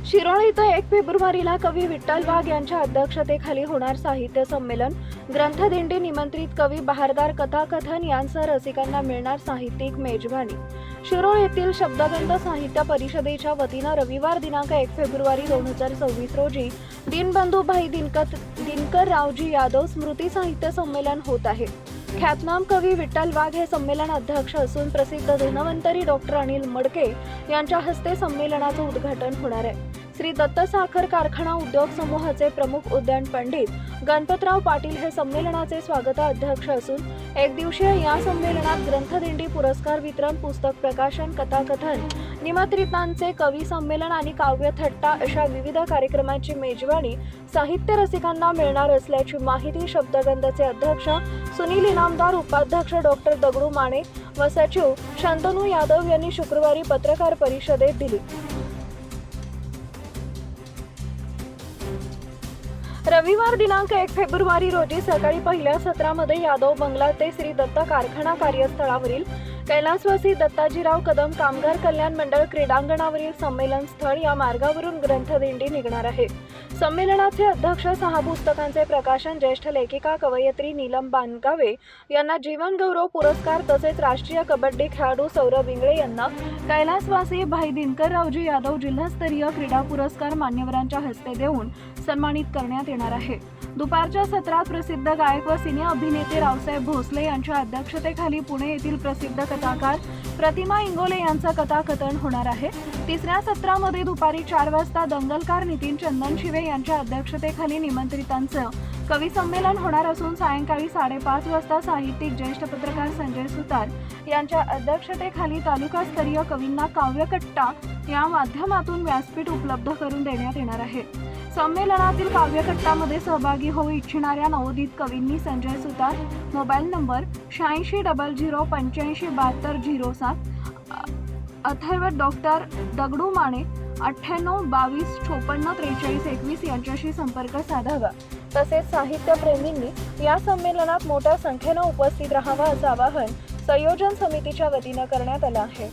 शिरोळ इथं 1 फेब्रुवारीला कवी विठ्ठल वाघ यांच्या अध्यक्षतेखाली होणार साहित्य संमेलन, ग्रंथदिंडी, निमंत्रित कवी, बहारदार, कथाकथन यांसह रसिकांना मिळणार साहित्यिक मेजवानी। शिरोळ येथील शब्दगंध साहित्य परिषदेच्या वतीनं रविवार दिनांक 1 फेब्रुवारी 2024 रोजी दीनबंधू भाई दिनकर रावजी यादव स्मृती साहित्य संमेलन होत आहे। ख्यातनाम कवी विठ्ठल वाघ हे संमेलन अध्यक्ष असून प्रसिद्ध धन्वंतरी डॉक्टर अनिल मडके यांच्या हस्ते संमेलनाचं उद्घाटन होणार आहे। श्री दत्त साखर कारखाना उद्योग समूहाचे प्रमुख उद्यान पंडित गणपतराव पाटील हे संमेलनाचे स्वागताध्यक्ष असून एक दिवसीय या संमेलनात ग्रंथदिंडी, पुरस्कार वितरण, पुस्तक प्रकाशन, कथाकथन, निमंत्रितांचे कवी संमेलन आणि काव्य थट्टा अशा विविध कार्यक्रमांची मेजवानी साहित्य रसिकांना मिळणार असल्याची माहिती शब्दगंधचे अध्यक्ष सुनील इनामदार, उपाध्यक्ष डॉक्टर दगडू माने व सचिव शांतनू यादव यांनी शुक्रवारी पत्रकार परिषदेत दिली। रविवार दिनांक 1 फेब्रुवारी रोजी सकाळी पहिल्या सत्रामध्ये यादव बंगला ते श्री दत्त कारखाना कार्यस्थळावरील कैलासवासी दत्ताजीराव कदम कामगार कल्याण मंडळ क्रीडांगणावरील संमेलन स्थळ या मार्गावरून ग्रंथदिंडी निघणार आहे। संमेलनाचे अध्यक्ष 6 पुस्तकांचे प्रकाशन ज्येष्ठ लेखिका कवयित्री नीलम बानगावे यांना जीवन गौरव पुरस्कार तसेच राष्ट्रीय कबड्डी खेळाडू सौरभ इंगळे यांना कैलासवासी भाई दिनकररावजी यादव जिल्हास्तरीय क्रीडा पुरस्कार मान्यवरांच्या हस्ते देऊन सन्मानित करण्यात येणार आहे। दुपारच्या सत्रात प्रसिद्ध गायक व सिने अभिनेते रावसाहेब भोसले यांच्या अध्यक्षतेखाली पुणे येथील प्रसिद्ध कथाकार प्रतिमा इंगोले यांचं कथाकथन होणार आहे। तिसऱ्या सत्रामध्ये दुपारी 4 वाजता दंगलकार नितीन चंदनशिवे यांच्या अध्यक्षतेखाली निमंत्रितांचं कवी संमेलन होणार असून सायंकाळी 5:30 वाजता साहित्यिक ज्येष्ठ पत्रकार संजय सुतार यांच्या अध्यक्षतेखाली तालुकास्तरीय कवींना काव्यकट्टा या माध्यमातून व्यासपीठ उपलब्ध करून देण्यात येणार आहे। संमेलनातील काव्यकट्टामध्ये सहभागी होऊ इच्छिणाऱ्या नवोदित कवींनी Sanjay Sutar mobile number 8600857207, Atharva doctor Dagdu Mane 9822544321 यांच्याशी संपर्क साधावा। तसेच साहित्यप्रेमींनी या संमेलनात मोठ्या संख्येने उपस्थित राहावं असं आवाहन संयोजन समितीच्या वतीनं करण्यात आलं आहे।